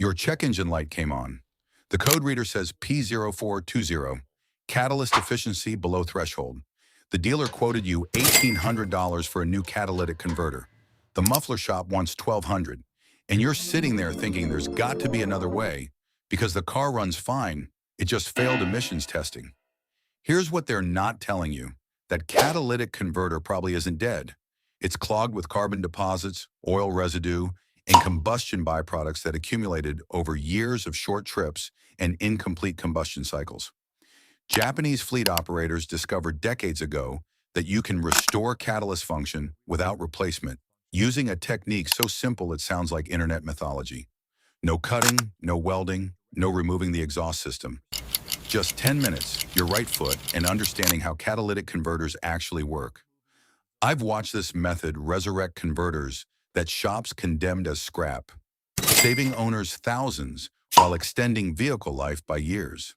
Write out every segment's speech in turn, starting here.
Your check engine light came on. The code reader says P0420, catalyst efficiency below threshold. The dealer quoted you $1,800 for a new catalytic converter. The muffler shop wants $1,200, and you're sitting there thinking there's got to be another way because the car runs fine, it just failed emissions testing. Here's what they're not telling you. That catalytic converter probably isn't dead. It's clogged with carbon deposits, oil residue, and combustion byproducts that accumulated over years of short trips and incomplete combustion cycles. Japanese fleet operators discovered decades ago that you can restore catalyst function without replacement using a technique so simple it sounds like internet mythology. No cutting, no welding, no removing the exhaust system. Just 10 minutes, your right foot, and understanding how catalytic converters actually work. I've watched this method resurrect converters that shops condemned as scrap, saving owners thousands while extending vehicle life by years.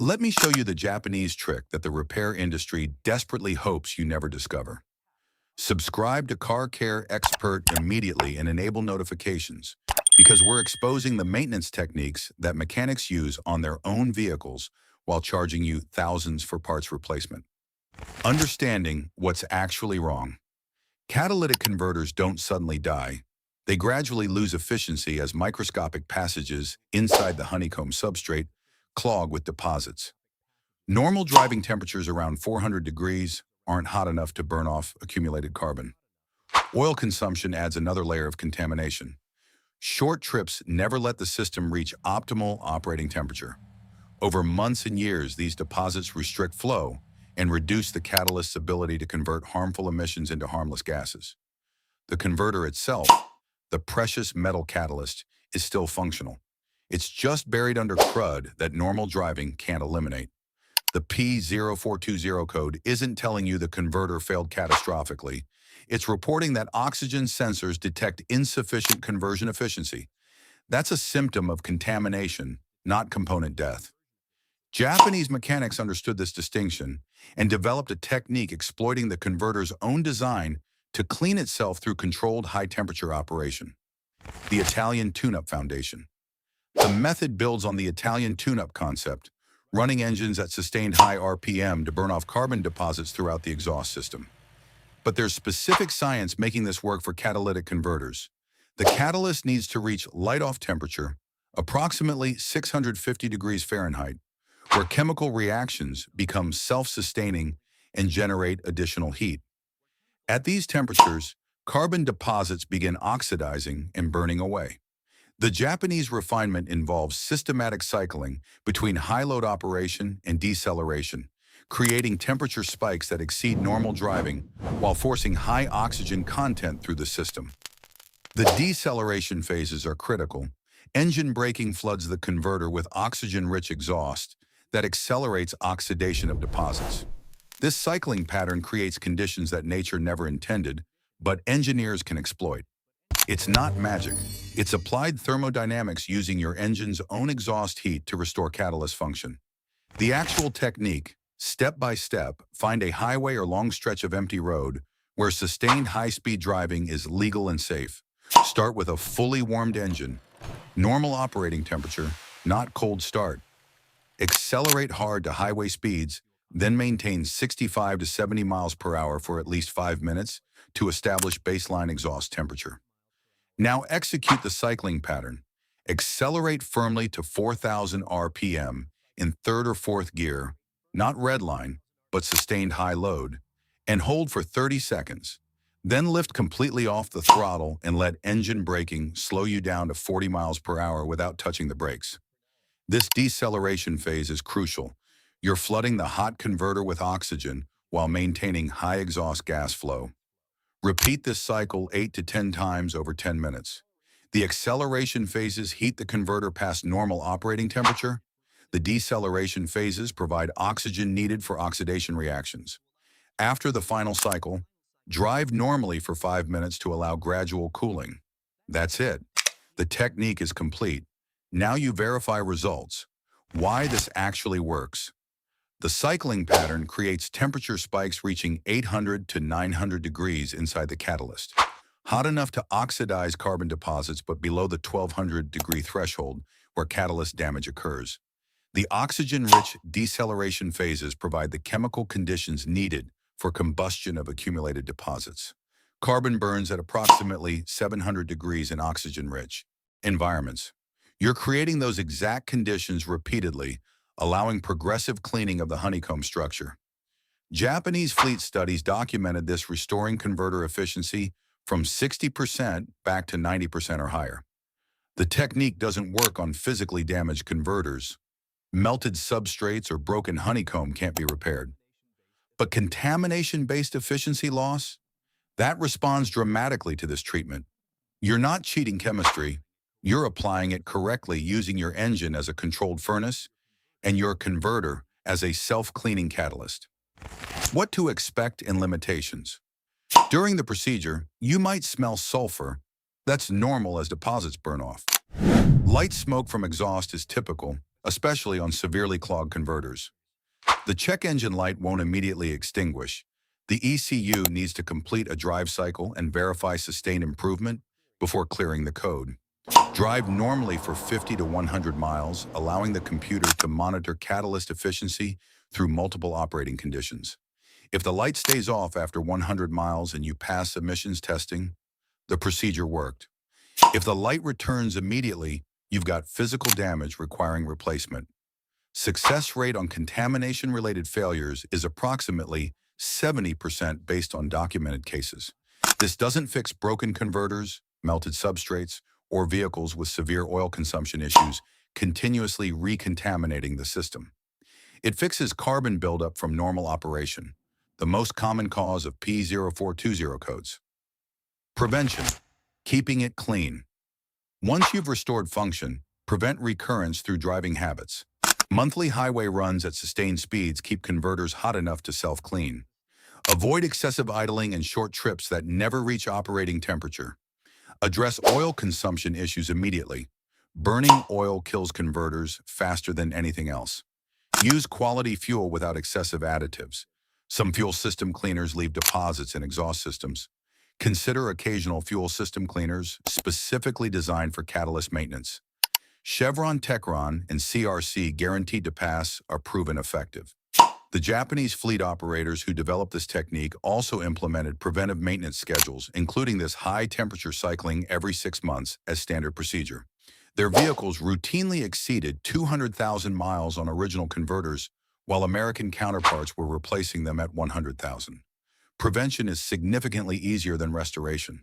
Let me show you the Japanese trick that the repair industry desperately hopes you never discover. Subscribe to Car Care Xpert immediately and enable notifications because we're exposing the maintenance techniques that mechanics use on their own vehicles while charging you thousands for parts replacement. Understanding what's actually wrong. Catalytic converters don't suddenly die. They gradually lose efficiency as microscopic passages inside the honeycomb substrate clog with deposits. Normal driving temperatures around 400 degrees aren't hot enough to burn off accumulated carbon. Oil consumption adds another layer of contamination. Short trips never let the system reach optimal operating temperature. Over months and years, these deposits restrict flow and reduce the catalyst's ability to convert harmful emissions into harmless gases. The converter itself, the precious metal catalyst, is still functional. It's just buried under crud that normal driving can't eliminate. The P0420 code isn't telling you the converter failed catastrophically. It's reporting that oxygen sensors detect insufficient conversion efficiency. That's a symptom of contamination, not component death. Japanese mechanics understood this distinction and developed a technique exploiting the converter's own design to clean itself through controlled high-temperature operation. The Italian Tune-Up Foundation. The method builds on the Italian tune-up concept, running engines at sustained high RPM to burn off carbon deposits throughout the exhaust system. But there's specific science making this work for catalytic converters. The catalyst needs to reach light-off temperature, approximately 650 degrees Fahrenheit, where chemical reactions become self-sustaining and generate additional heat. At these temperatures, carbon deposits begin oxidizing and burning away. The Japanese refinement involves systematic cycling between high-load operation and deceleration, creating temperature spikes that exceed normal driving while forcing high oxygen content through the system. The deceleration phases are critical. Engine braking floods the converter with oxygen-rich exhaust that accelerates oxidation of deposits. This cycling pattern creates conditions that nature never intended, but engineers can exploit. It's not magic. It's applied thermodynamics using your engine's own exhaust heat to restore catalyst function. The actual technique, step by step, find a highway or long stretch of empty road where sustained high-speed driving is legal and safe. Start with a fully warmed engine, normal operating temperature, not cold start. Accelerate hard to highway speeds, then maintain 65 to 70 miles per hour for at least 5 minutes to establish baseline exhaust temperature. Now execute the cycling pattern. Accelerate firmly to 4,000 RPM in third or fourth gear, not redline, but sustained high load, and hold for 30 seconds. Then lift completely off the throttle and let engine braking slow you down to 40 miles per hour without touching the brakes. This deceleration phase is crucial. You're flooding the hot converter with oxygen while maintaining high exhaust gas flow. Repeat this cycle 8 to 10 times over 10 minutes. The acceleration phases heat the converter past normal operating temperature. The deceleration phases provide oxygen needed for oxidation reactions. After the final cycle, drive normally for 5 minutes to allow gradual cooling. That's it. The technique is complete. Now you verify results. Why this actually works. The cycling pattern creates temperature spikes reaching 800 to 900 degrees inside the catalyst. hot enough to oxidize carbon deposits but below the 1200-degree threshold where catalyst damage occurs. The oxygen-rich deceleration phases provide the chemical conditions needed for combustion of accumulated deposits. Carbon burns at approximately 700 degrees in oxygen-rich environments. You're creating those exact conditions repeatedly, allowing progressive cleaning of the honeycomb structure. Japanese fleet studies documented this, restoring converter efficiency from 60% back to 90% or higher. The technique doesn't work on physically damaged converters. Melted substrates or broken honeycomb can't be repaired. But contamination-based efficiency loss? That responds dramatically to this treatment. You're not cheating chemistry. You're applying it correctly using your engine as a controlled furnace and your converter as a self-cleaning catalyst. What to expect and limitations. During the procedure, you might smell sulfur. That's normal as deposits burn off. Light smoke from exhaust is typical, especially on severely clogged converters. The check engine light won't immediately extinguish. The ECU needs to complete a drive cycle and verify sustained improvement before clearing the code. Drive normally for 50 to 100 miles, allowing the computer to monitor catalyst efficiency through multiple operating conditions. If the light stays off after 100 miles and you pass emissions testing, the procedure worked. If the light returns immediately, you've got physical damage requiring replacement. Success rate on contamination-related failures is approximately 70% based on documented cases. This doesn't fix broken converters, melted substrates, or vehicles with severe oil consumption issues, continuously recontaminating the system. It fixes carbon buildup from normal operation, the most common cause of P0420 codes. Prevention, keeping it clean. Once you've restored function, prevent recurrence through driving habits. Monthly highway runs at sustained speeds keep converters hot enough to self-clean. Avoid excessive idling and short trips that never reach operating temperature. Address oil consumption issues immediately. Burning oil kills converters faster than anything else. Use quality fuel without excessive additives. Some fuel system cleaners leave deposits in exhaust systems. Consider occasional fuel system cleaners specifically designed for catalyst maintenance. Chevron Techron and CRC guaranteed to pass are proven effective. The Japanese fleet operators who developed this technique also implemented preventive maintenance schedules, including this high-temperature cycling every 6 months as standard procedure. Their vehicles routinely exceeded 200,000 miles on original converters, while American counterparts were replacing them at 100,000. Prevention is significantly easier than restoration,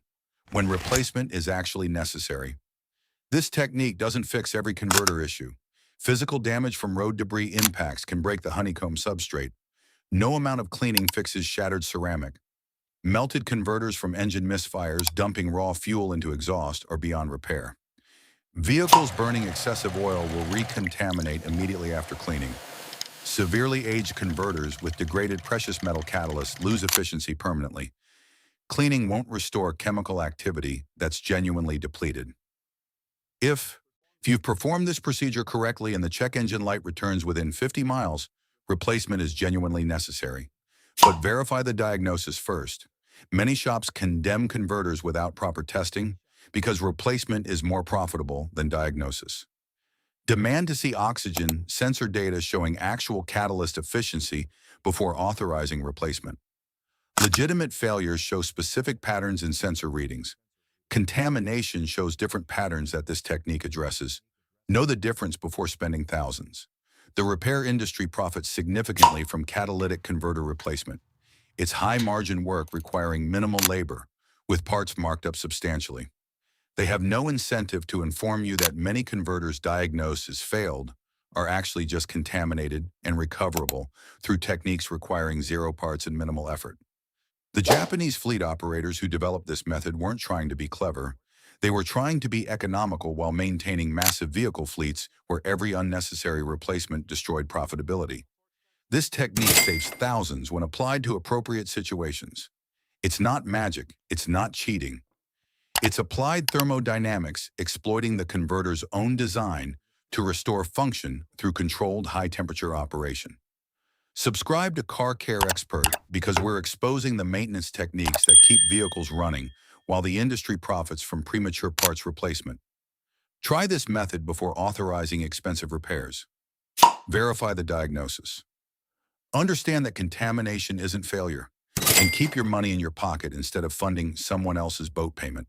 when replacement is actually necessary. This technique doesn't fix every converter issue. Physical damage from road debris impacts can break the honeycomb substrate. No amount of cleaning fixes shattered ceramic. Melted converters from engine misfires dumping raw fuel into exhaust are beyond repair. Vehicles burning excessive oil will recontaminate immediately after cleaning. Severely aged converters with degraded precious metal catalysts lose efficiency permanently. Cleaning won't restore chemical activity that's genuinely depleted. If you've performed this procedure correctly and the check engine light returns within 50 miles, replacement is genuinely necessary. But verify the diagnosis first. Many shops condemn converters without proper testing because replacement is more profitable than diagnosis. Demand to see oxygen sensor data showing actual catalyst efficiency before authorizing replacement. Legitimate failures show specific patterns in sensor readings. Contamination shows different patterns that this technique addresses. Know the difference before spending thousands. The repair industry profits significantly from catalytic converter replacement. It's high-margin work requiring minimal labor, with parts marked up substantially. They have no incentive to inform you that many converters diagnosed as failed are actually just contaminated and recoverable through techniques requiring zero parts and minimal effort. The Japanese fleet operators who developed this method weren't trying to be clever. They were trying to be economical while maintaining massive vehicle fleets where every unnecessary replacement destroyed profitability. This technique saves thousands when applied to appropriate situations. It's not magic, it's not cheating. It's applied thermodynamics, exploiting the converter's own design to restore function through controlled high-temperature operation. Subscribe to Car Care Xpert because we're exposing the maintenance techniques that keep vehicles running while the industry profits from premature parts replacement. Try this method before authorizing expensive repairs. Verify the diagnosis. Understand that contamination isn't failure, and keep your money in your pocket instead of funding someone else's boat payment.